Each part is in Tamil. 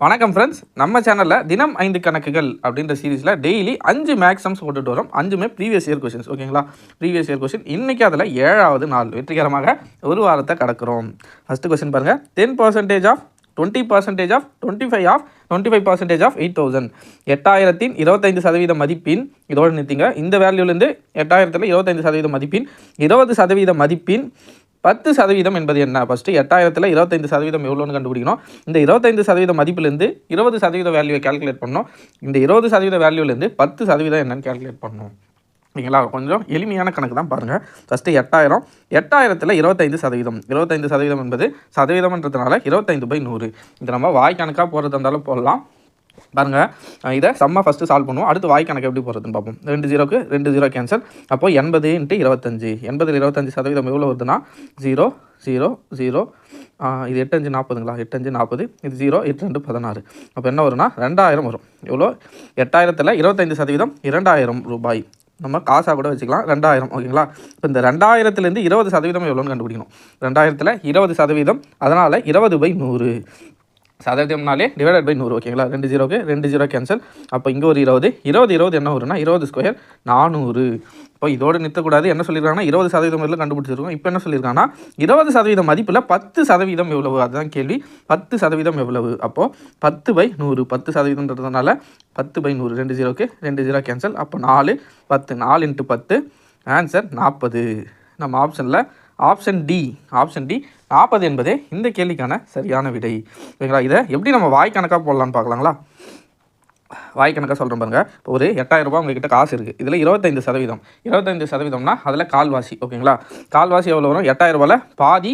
வணக்கம் ஃப்ரெண்ட்ஸ், நம்ம சேனலில் தினம் 5 கணக்குகள் அப்படின்ற சீரீஸில் டெய்லி 5 மேக்ஸ் சம்ஸ் போட்டுட்டு வரோம். 5மே ப்ரீவியஸ் இயர் கொஷின்ஸ். ஓகேங்களா, ப்ரீவியஸ் இயர் கொஷின். இன்றைக்கி அதில் 7வது நாள் வெற்றிகரமாக ஒரு வாரத்தை கடக்கிறோம். ஃபஸ்ட்டு கொஷின் பாருங்கள். 10% ஆஃப் 20% ஆஃப் 25 ஆஃப் 25% ஆஃப் 8000. 8000 25% மதிப்பின் இதோடு நிறுத்திங்க. இந்த வேல்யூலேருந்து 8000 25% மதிப்பின் 20% மதிப்பின் 10% என்பது என்ன? ஃபஸ்ட்டு 8000 25% எவ்வளோன்னு கண்டுபிடிக்கணும். இந்த 25% மதிப்பிலேருந்து 20% வேல்யூவை கேல்குலேட் பண்ணணும். இந்த 20% வேல்யூலேருந்து 10% என்னன்னு கேல்குலேட் பண்ணணும். ஓகேங்களா, கொஞ்சம் எளிமையான கணக்கு தான் பாருங்கள். ஃபஸ்ட்டு 8000 25%. 25% என்பது சதவீதம்ன்றதுனால 25/100. இது நம்ம வாய் கணக்காக போகிறது இருந்தாலும் போடலாம். பாருங்கள், இதை செம்ம ஃபஸ்ட்டு சால்வ் பண்ணுவோம். அடுத்து வாய் கணக்கு எப்படி போகிறதுன்னு பார்ப்போம். 2 0க்கு 2 0 கேன்சல். அப்போது 80 × 25. 80 25% எவ்வளோ வருதுன்னா 0 0 0. இது 8 5 40ங்களா? 8 5 40. இது 0 8 2 16. அப்போ என்ன வரும்னா 2000 வரும். எவ்வளோ? 8000 25% 2000 ரூபாய். நம்ம காசாக கூட வச்சுக்கலாம். 2000. ஓகேங்களா, இப்போ இந்த 2000லேருந்து 20% எவ்வளோன்னு கண்டுபிடிக்கணும். 2000 20%, அதனால் 20/100. சதவீதம்னாலே /100. ஓகேங்களா, 2 0க்கு 2 0 கேன்சல். அப்போ இங்கே ஒரு 20 20 என்ன வரும்னா 20² 400. இப்போ இதோடு நிறுத்தக்கூடாது. என்ன சொல்லியிருக்காங்கன்னா 20% கண்டுபிடிச்சிருக்கோம். இப்போ என்ன சொல்லியிருக்காங்கன்னா 20% மதிப்பில் 10% எவ்வளவு? அதுதான் கேள்வி. 10% எவ்வளவு? அப்போது 10/100. 10%ன்றதுனால 10/100. 2 0க்கு 2 0 கேன்சல். அப்போ 4 10. 4 × 10 ஆன்சர் 40. நம்ம ஆப்ஷன் டி 40 என்பதே இந்த கேள்விக்கான சரியான விடை. ஓகேங்களா, இதை எப்படி நம்ம வாய் கணக்காக போடலான்னு பார்க்கலாங்களா? வாய் கணக்காக சொல்கிறேன் பாருங்கள். இப்போ ஒரு 8000 ரூபாய் உங்ககிட்ட காசு இருக்குது. இதில் 25%. 25%னா அதில் கால்வாசி. ஓகேங்களா, கால்வாசி எவ்வளோ வரும்? 8000 ரூபாயில் பாதி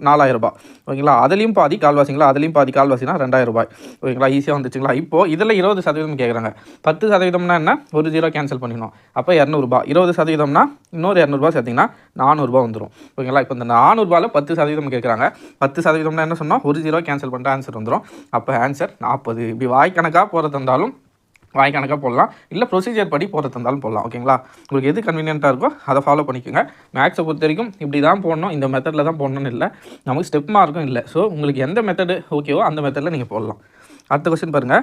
4000 ரூபாய். ஓகேங்களா, அதுலேயும் பாதி கால்வாசிங்களா? அதுலேயும் பாதி கால்வாசினா 2000 ரூபாய். ஓகேங்களா, ஈஸியாக வந்துச்சுங்களா? இப்போது இதில் 20% கேட்குறாங்க. 10%னா என்ன? ஒரு 0 கேன்சல் பண்ணிடணும். அப்போ 200 ரூபாய். 20%னா இன்னொரு 200 ரூபாய் சேர்த்திங்கன்னா 400 ரூபாய் வந்துடும். ஓகேங்களா, இப்போ இந்த 400 ரூபாயில் 10% கேட்குறாங்க. 10%னா என்ன சொன்னால் ஒரு 0 கேன்சல் பண்ணிட்டு ஆன்சர் வந்துடும். அப்போ ஆன்சர் 40. இப்படி வாய் கணக்காக போகிறது இருந்தாலும் வாய் கணக்காக போடலாம், இல்லை ப்ரொசீஜர் படி போகிறது இருந்தாலும் போடலாம். ஓகேங்களா, உங்களுக்கு எது கன்வீனியண்ட்டாக இருக்கோ அதை ஃபாலோ பண்ணிக்கோங்க. மேக்ஸை பொறுத்த வரைக்கும் இப்படி தான் போடணும், இந்த மெத்தடில் தான் போடணும்னு இல்லை. நமக்கு ஸ்டெப் மார்க்கும் இல்லை. ஸோ உங்களுக்கு எந்த மெத்தடு ஓகேவோ அந்த மெத்தடில் நீங்கள் போடலாம். அடுத்த கொஸ்டின் பாருங்கள்.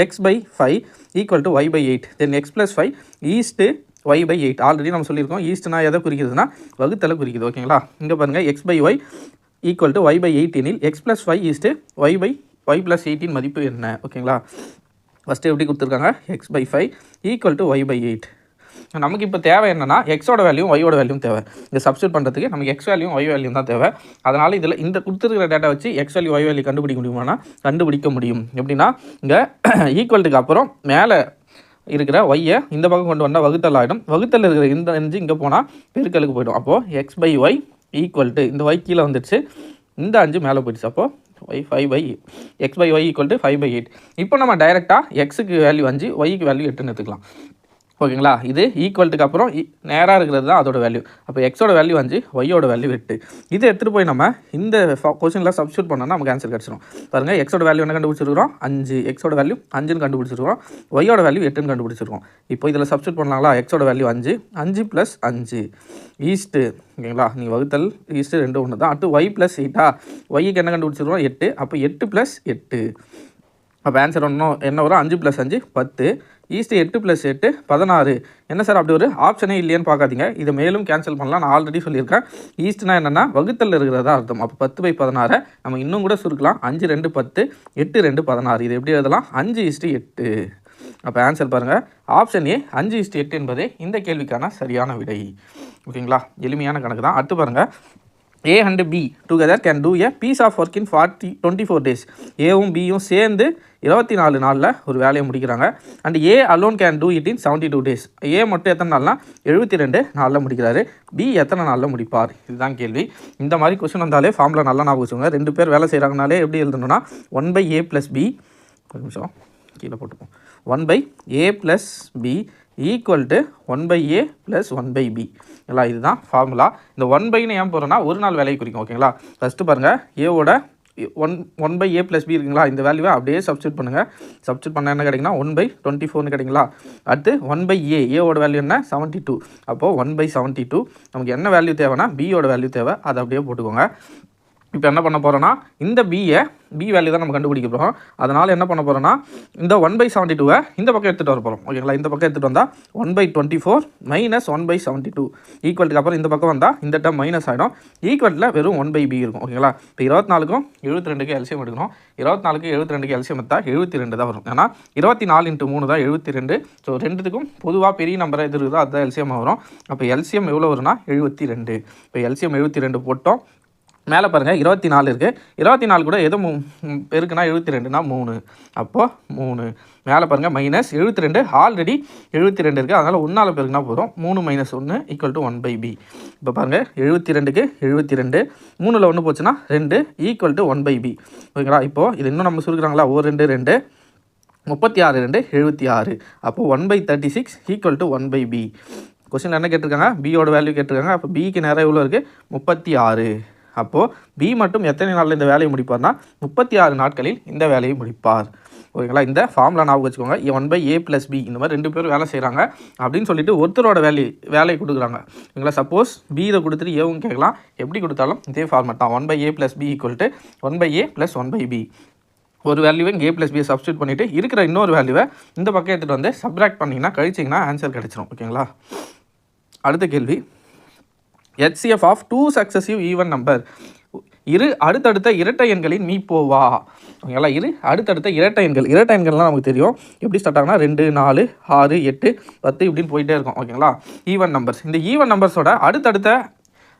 x/5 = y/8. தென் x+5 ஈஸ்ட்டு y/8. ஆல்ரெடி நம்ம சொல்லியிருக்கோம். ஈஸ்ட்னா எதை குறிக்கிறதுனா வகுத்தலை குறிக்குது. ஓகேங்களா, இங்கே பாருங்கள் x/y = y/8 எனில் x+5 ஈஸ்ட்டு y/8 மதிப்பு என்ன? ஓகேங்களா, ஃபஸ்ட்டு எப்படி கொடுத்துருக்காங்க? x/5 = y/8. நமக்கு இப்போ தேவை என்னென்னா எக்ஸோட வேல்யூ ஒய்யோட வேல்யூ தேவை. இங்கே சப்ஸ்டியூட் பண்ணுறதுக்கு நமக்கு எக்ஸ் வேல்யூ ஒய் வேல்யூ தான் தேவை. அதனால் இதில் இந்த கொடுத்துருக்கிற டேட்டா வச்சு எக்ஸ் வேல்யூ ஒய் வேல்யூ கண்டுபிடிக்க முடியுமானா கண்டுபிடிக்க முடியும். எப்படின்னா இங்கே ஈக்குவல்ட்டுக்கு அப்புறம் மேலே இருக்கிற ஒய்யை இந்த பக்கம் கொண்டு வந்தால் வகுத்தல் ஆகிடும். வகுத்தல் இருக்கிற இந்த 5 இங்கே போனால் பெருக்கலுக்கு போய்டும். அப்போது x/y = இந்த ஒய் கீழே வந்துடுச்சு, இந்த 5 மேலே போயிடுச்சு. அப்போது x/y = 5/8. இப்போ நம்ம டைரெக்டாக எக்ஸுக்கு வேல்யூ 5, ஒய்க்கு வேல்யூ 8ன்னு எடுத்துக்கலாம். ஓகேங்களா, இது ஈக்குவல்ட்டுக்கு அப்புறம் நேராக இருக்கிறது தான் அதோட வேல்யூ. அப்போ எக்ஸோட வேல்யூ 5, ஒய்யோட வேல்யூ 8. இதை எடுத்துகிட்டு போய் நம்ம இந்த கொஸ்டினில் சப்ஸ்டியூட் பண்ணோன்னா நமக்கு ஆன்சர் கிடச்சிடும். பாருங்கள், எக்ஸோட வேல்யூ என்ன கண்டுபிடிச்சிருக்கிறோம்? 5. எக்ஸோட வேல்யூ 5ன்னு கண்டுபிடிச்சிருக்கோம். ஒய்யோட வேல்யூ 8ன்னு கண்டுபிடிச்சிருக்கோம். இப்போ இதில் சப்ஸ்டியூட் பண்ணலாங்களா? எக்ஸோட வேல்யூ 5, 5 + 5 ஈஸ்ட்டு. ஓகேங்களா, நீங்கள் வகுத்தல் ஈஸ்ட்டு 2 1 தான். அடுத்து y+8. ஒய்க்கு என்ன கண்டுபிடிச்சிருக்கோம்? 8. அப்போ 8 + 8. அப்போ ஆன்சர் என்ன வரும்? 5 + 5 10 ஈஸ்ட்டு 8 + 8 16. என்ன சார் அப்படி ஒரு ஆப்ஷனே இல்லையான்னு பார்க்காதீங்க. இதை மேலும் கேன்சல் பண்ணலாம். நான் ஆல்ரெடி சொல்லியிருக்கேன். ஈஸ்ட்னா என்னென்னா வகுத்தல் இருக்கிறதா அர்த்தம். அப்போ 10/16 நம்ம இன்னும் கூட சுருக்கலாம். 5 2 10 8 2 16. இது எப்படி எழுதலாம்? 5:8. அப்போ ஆன்சர் பாருங்கள், ஆப்ஷன் ஏ 5:8 என்பதே இந்த கேள்விக்கான சரியான விடை. ஓகேங்களா, எளிமையான கணக்கு தான். அடுத்து பாருங்கள். A and B together can do a piece of work in 24 days. ஏவும் பியும் சேர்ந்து 24 நாளில் ஒரு வேலையை முடிக்கிறாங்க. And A alone can do it in 72 days. ஏ மட்டும் எத்தனை நாள்னா 72 நாளில் முடிக்கிறாரு. பி எத்தனை நாளில் முடிப்பார்? இதுதான் கேள்வி. இந்த மாதிரி கொஸ்டின் வந்தாலே ஃபார்முலா நல்லா ஞாபகம் வச்சுக்கோங்க. 2 பேர் வேலை செய்கிறாங்கனாலே எப்படி எழுதணும்னா 1/a + b. ஒரு நிமிஷம் கீழே போட்டுப்போம். 1/a + b = 1/a + 1/b. இல்லை, இதுதான் ஃபார்முலா. இந்த 1/ன்னு ஏன் போகிறோன்னா ஒரு நாள் வேலையை குறிக்கும். ஓகேங்களா, ஃபஸ்ட்டு பாருங்கள், ஏவோட 1/a + b இருக்குங்களா? இந்த வேல்யூவை அப்படியே சப்ஸ்டியூட் பண்ணுங்கள். சப்ஸ்டியூட் பண்ணால் என்ன கிடைக்குன்னா 1/24ன்னு கிடைக்குங்களா? அடுத்து 1/a, ஏவோட வேல்யூ என்ன? 72. அப்போது 1/72. நமக்கு என்ன வேல்யூ தேவைன்னா பியோட வேல்யூ தேவை. அதை அப்படியே போட்டுக்கோங்க. இப்போ என்ன பண்ண போகிறோன்னா இந்த பி வேல்யூ தான் நம்ம கண்டுபிடிக்க போகிறோம். அதனால் என்ன பண்ண போகிறோன்னா இந்த 1/72 இந்த பக்கம் எடுத்துகிட்டு வர போகிறோம். ஓகேங்களா, இந்த பக்கம் எடுத்துகிட்டு வந்தால் 1/24 - 1/72 ஈக்குவலுக்கு அப்புறம் இந்த பக்கம் வந்தால் இந்த டேர்ம் மைனஸ் ஆகிடும். ஈக்குவலில் வெறும் 1/b இருக்கும். ஓகேங்களா, இப்போ 24க்கும் 72க்கு எல்சியம் எடுக்கணும். 24க்கு 72க்கு எல்சியம் எடுத்தால் 72 தான் வரும். ஏன்னா 24 × 3 தான் 72. ஸோ ரெண்டுத்துக்கும் பொதுவாக பெரிய நம்பரை எது இருக்குதோ அதுதான் எல்சியம் வரும். அப்போ எல்சியம் எவ்வளோ வரும்னா 72. இப்போ எல்சியம் 72 போட்டோம். மேலே பாருங்கள் 24 இருக்குது. 24 கூட எது பெருக்குன்னா 72னா 3. அப்போது 3 மேலே பாருங்கள் -72 ஆல்ரெடி 72 இருக்குது. அதனால் 1ஆல் பெருக்குனா போதும். 3 - 1 = 1/b. இப்போ பாருங்கள் 72க்கு 72 3ல் 1 போச்சுன்னா 2 = 1/b. ஓகேங்களா, இப்போது இது இன்னும் நம்ம சுருக்குறாங்களா, 2 2 36 2 76. அப்போது 1/36 = 1/b. கொஸ்டின் என்ன கேட்டிருக்காங்க, பியோட வேல்யூ கேட்டிருக்காங்க. அப்போ பிக்கு நேரம் எவ்வளோ இருக்குது, 36. அப்போது பி மட்டும் எத்தனை நாளில் இந்த வேலையை முடிப்பார்னா 36 நாட்களில் இந்த வேலையை முடிப்பார். ஓகேங்களா, இந்த ஃபார்முலா ஞாபகம் வச்சுக்கோங்க. 1/a + b இந்த மாதிரி 2 பேர் வேலை செய்கிறாங்க அப்படின்னு சொல்லிட்டு ஒருத்தரோட வேலையை கொடுக்குறாங்க. ஓகேங்களா, சப்போஸ் பி இதை கொடுத்துட்டு ஏவும் கேட்கலாம். எப்படி கொடுத்தாலும் இதே ஃபார்மேட் தான். 1/a + b = 1/a + 1/b. ஒரு வேல்யூவை a + b சப்ஸ்டியூட் பண்ணிவிட்டு இருக்கிற இன்னொரு வேல்யூவை இந்த பக்கம் எடுத்துகிட்டு வந்து சப்ராக்ட் பண்ணிங்கன்னா கழிச்சிங்கன்னா ஆன்சர் கிடச்சிரும். ஓகேங்களா, அடுத்த கேள்வி, HCF of 2 successive even number. இரு அடுத்தடுத்த இரட்டை எண்களின் மீப்போவா. ஓகேங்களா, இரு அடுத்தடுத்த இரட்டை எண்கள்லாம் நமக்கு தெரியும். எப்படி ஸ்டார்ட் ஆகுனா 2 4 6 8 10 இப்படின்னு போயிட்டே இருக்கும். ஓகேங்களா, ஈவன் நம்பர்ஸ். இந்த ஈவன் நம்பர்ஸோட அடுத்தடுத்த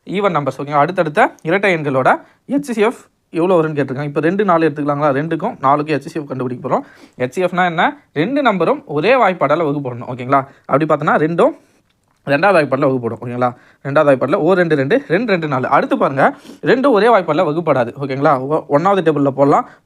ஈவன் நம்பர்ஸ் ஓகேங்களா அடுத்தடுத்த இரட்டை எண்களோட HCF எவ்வளோ வரும்னு கேட்டிருக்காங்க. இப்போ 2 4 எடுத்துக்கலாங்களா, 2க்கும் 4க்கும் HCF கண்டுபிடிக்க போகிறோம். HCFனா என்ன, 2 நம்பரும் ஒரே வாய்ப்பாடால் வகுப்படணும். ஓகேங்களா, அப்படி பார்த்தோன்னா 2ம் 2வது வாய்ப்பாடில் வகுப்படும். ஓகேங்களா, 2வது வாய்ப்பாடில் 2 2 2 2 4. அடுத்து பாருங்கள் 2 ஒரே வாய்ப்பாடில் வகுப்படாது. ஓகேங்களா, 1வது டேபிளில்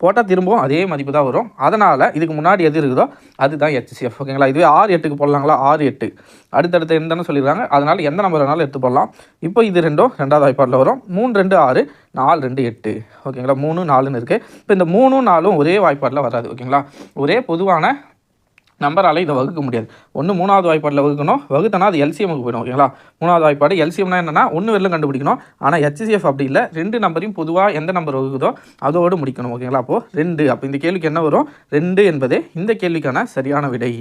போட்டால் திரும்பவும் அதே மதிப்பு தான் வரும். அதனால் இதுக்கு முன்னாடி எது இருக்குதோ அதுதான் HCF. ஓகேங்களா, இதுவே 6 8க்கு போடலாங்களா, 6 8 அடுத்தடுத்து என்னன்னு சொல்லிடுறாங்க. அதனால் எந்த நம்பர் வேணாலும் எடுத்து போடலாம். இப்போ இது 2ம் 2வது வாய்ப்பாடில் வரும். 3 2 6 4 2 8. ஓகேங்களா, 3 4ன்னு இருக்குது. இப்போ இந்த 3 4ம் ஒரே வாய்ப்பாடில் வராது. ஓகேங்களா, ஒரே பொதுவான நம்பரால் இதை வகுக்க முடியாது. ஒன்று 3வது வாய்ப்பாடில் வகுக்கணும், வகுத்தனா அது எல்சிஎம்க்கு போயிடும். ஓகேங்களா, 3வது வாய்ப்பாடு எல்சிஎம்னா என்னென்னா 1 வரலும் கண்டுபிடிக்கணும். ஆனால் HCF அப்படி இல்லை, 2 நம்பரையும் பொதுவாக எந்த நம்பர் வகுக்குதோ அதோடு முடிக்கணும். ஓகேங்களா, அப்போது 2. அப்போ இந்த கேள்விக்கு என்ன வரும், 2 என்பதே இந்த கேள்விக்கான சரியான விடை.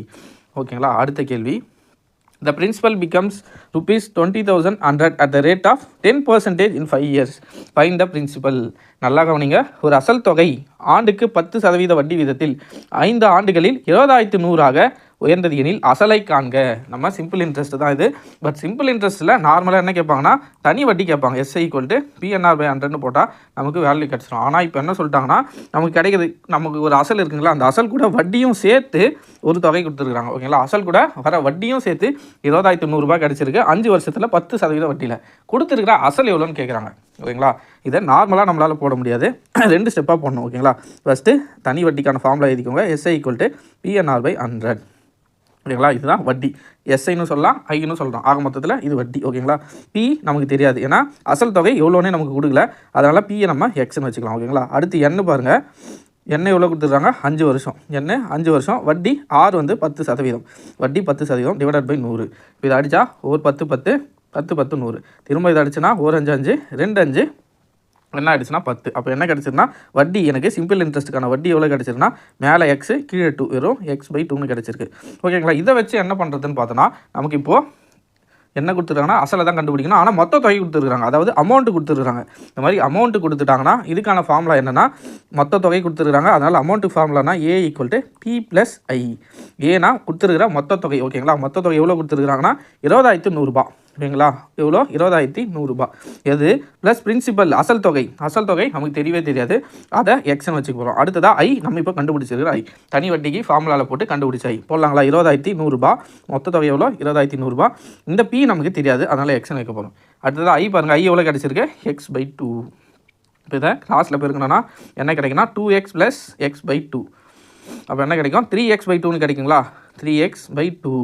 ஓகேங்களா, அடுத்த கேள்வி, the principal becomes ₹20,100 at the rate of 10% in 5 years. Find the principal. நல்லா கவனிங்க, ஒரு அசல் தொகை ஆண்டுக்கு 10% வட்டி வீதத்தில் 5 ஆண்டுகளில் 20,100 உயர்ந்தது எனில் அசலை காண்க. நம்ம சிம்பிள் இன்ட்ரெஸ்ட் தான் இது. பட் சிம்பிள் இன்ட்ரெஸ்ட்டில் நார்மலாக என்ன கேட்பாங்கன்னா தனி வட்டி கேட்பாங்க. SI = PNR/100ன்னு போட்டால் நமக்கு வேல்யூ கிடச்சிடும். ஆனால் இப்போ என்ன சொல்லிட்டாங்கன்னா நமக்கு கிடைக்கிது, நமக்கு ஒரு அசல் இருக்குங்களா, அந்த அசல் கூட வட்டியும் சேர்த்து ஒரு தொகை கொடுத்துருக்குறாங்க. ஓகேங்களா, அசல் கூட வர வட்டியும் சேர்த்து 20,100 கிடச்சிருக்கு. 5 வருஷத்தில் 10% வட்டியில் கொடுத்துருக்குற அசல் எவ்வளோன்னு கேட்குறாங்க. ஓகேங்களா, இதை நார்மலாக நம்மளால் போட முடியாது, 2 ஸ்டெப்பாக போடணும். ஓகேங்களா, ஃபஸ்ட்டு தனி வட்டிக்கான ஃபார்முலா எழுதிக்கோங்க. SI = PNR/100. ஓகேங்களா, இதுதான் வட்டி. SIன்னு சொல்லலாம், ஐன்னு சொல்லலாம். ஆக மொத்தத்தில் இது வட்டி. ஓகேங்களா, P நமக்கு தெரியாது, ஏன்னா அசல் தொகை எவ்வளோன்னே நமக்கு கொடுக்கல. அதனால் P நம்ம Xன்னு வச்சுக்கலாம். ஓகேங்களா, அடுத்து N பாருங்கள். N எவ்வளோ கொடுத்துருக்காங்க, 5 வருஷம். N 5 வருஷம். வட்டி R 10%. வட்டி 10% /100. இப்போ இதை அடித்தா 1 10 10 10 10 100. திரும்ப இதை அடிச்சுன்னா 1 5 5 2 5 என்ன ஆகிடுச்சுன்னா 10. அப்போ என்ன கிடச்சிருன்னா வட்டி எனக்கு சிம்பிள் இன்ட்ரெஸ்ட்டுக்கான வட்டி எவ்வளோ கிடச்சிருன்னா மேலே எக்ஸு கீழே 2 வெறும் x/2ன்னு கிடச்சிருக்கு. ஓகேங்களா, இதை வச்சு என்ன பண்ணுறதுன்னு பார்த்தோன்னா நமக்கு இப்போது என்ன கொடுத்துருக்காங்கன்னா அசலை தான் கண்டுபிடிக்கணும். ஆனால் மொத்த தொகை கொடுத்துருக்காங்க, அதாவது அமௌண்ட்டு கொடுத்துருக்காங்க. இந்த மாதிரி அமௌண்ட்டு கொடுத்துட்டாங்கன்னா இதுக்கான ஃபார்முலா என்னென்னா மொத்த தொகை கொடுத்துருக்காங்க. அதனால் அமௌண்ட்டு ஃபார்முலானா A = P + I. ஏன்னா கொடுத்துருக்கிற மொத்த தொகை. ஓகேங்களா, மொத்த தொகை எவ்வளோ கொடுத்துருக்காங்கன்னா 20,100. ஓகேங்களா, எவ்வளோ 20,100. எது ப்ளஸ் பிரின்சிபல் அசல் தொகை நமக்கு தெரியவே தெரியாது, அதை எக்ஸ்ன்னு வச்சுக்க போகிறோம். அடுத்ததாக I நம்ம இப்போ கண்டுபிடிச்சிருக்கிற I தனி வட்டிக்கு ஃபார்முலாவில் போட்டு கண்டுபிடிச்ச I போடலாங்களா. 20,100 மொத்த தொகை எவ்வளோ 20,100. இந்த P நமக்கு தெரியாது, அதனால் எக்ஸ்ன்னு வைக்க போகிறோம். அடுத்ததாக I பாருங்கள், I எவ்வளோ கிடச்சிருக்கு x/2. இப்போ இதை கிளாஸில் பெருக்கணும்னா என்ன கிடைக்குன்னா 2x + x/2. அப்போ என்ன கிடைக்கும் 3x/2ன்னு கிடைக்குங்களா, 3x/2.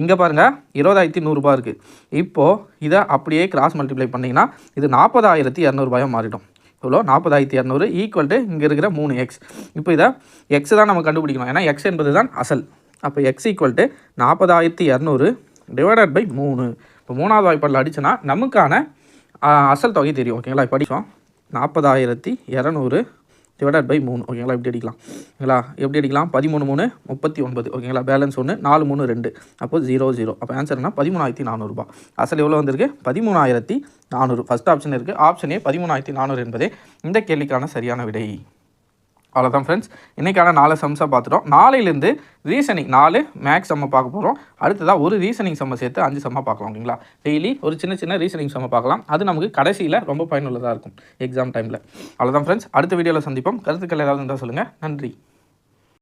இங்கே பாருங்கள் 20,100 இருக்குது. இப்போது இதை அப்படியே கிராஸ் மல்டிப்ளை பண்ணிங்கன்னா இது 40,200 மாறிடும். இவ்வளோ 40,200 = இங்கே இருக்கிற 3x. இப்போ இதை எக்ஸ் தான் நம்ம கண்டுபிடிக்கணும், ஏன்னா எக்ஸ் என்பது தான் அசல். அப்போ x = 40,200 / 3. இப்போ 3வது வாய்ப்பாடில் அடிச்சுன்னா நமக்கான அசல் தொகை தெரியும். ஓகேங்களா, இப்போ அடிச்சோம் 40,200 டிவைடட் பை 3 ஓகேங்களா. இப்படி அடிக்கலாம் ஓகேங்களா. எப்படி அடிக்கலாம்? 13 3 39 ஓகேங்களா. பேலன்ஸ் 1 4 3 2 அப்போ 0 0. அப்போ ஆன்சர்னா 13,400 ரூபாய். அசல் எவ்வளோ வந்திருக்கு? 13,400. ஃபஸ்ட் ஆப்ஷன் இருக்குது. ஆப்ஷனே 13,400 என்பதே இந்த கேள்விக்கான சரியான விடை. அவ்வளோதான் ஃப்ரெண்ட்ஸ், இன்றைக்கான 4 சம்ஸாக பார்த்துட்டோம். நாளையிலேருந்து ரீசனிங் 4 மேக்ஸ் சம்மை பார்க்க போகிறோம். அடுத்ததாக ஒரு ரீசனிங் சம்மை சேர்த்து 5 சம்மாக பார்க்கலாம் ஓகேங்களா. டெய்லி ஒரு சின்ன சின்ன ரீசனிங் சம்மை பார்க்கலாம். அது நமக்கு கடைசியில் ரொம்ப பயனுள்ளதாக இருக்கும் எக்ஸாம் டைமில். அவ்வளோதான் ஃப்ரெண்ட்ஸ், அடுத்த வீடியோவில் சந்திப்போம். கருத்துக்கள் ஏதாவது இருந்தால் சொல்லுங்கள். நன்றி.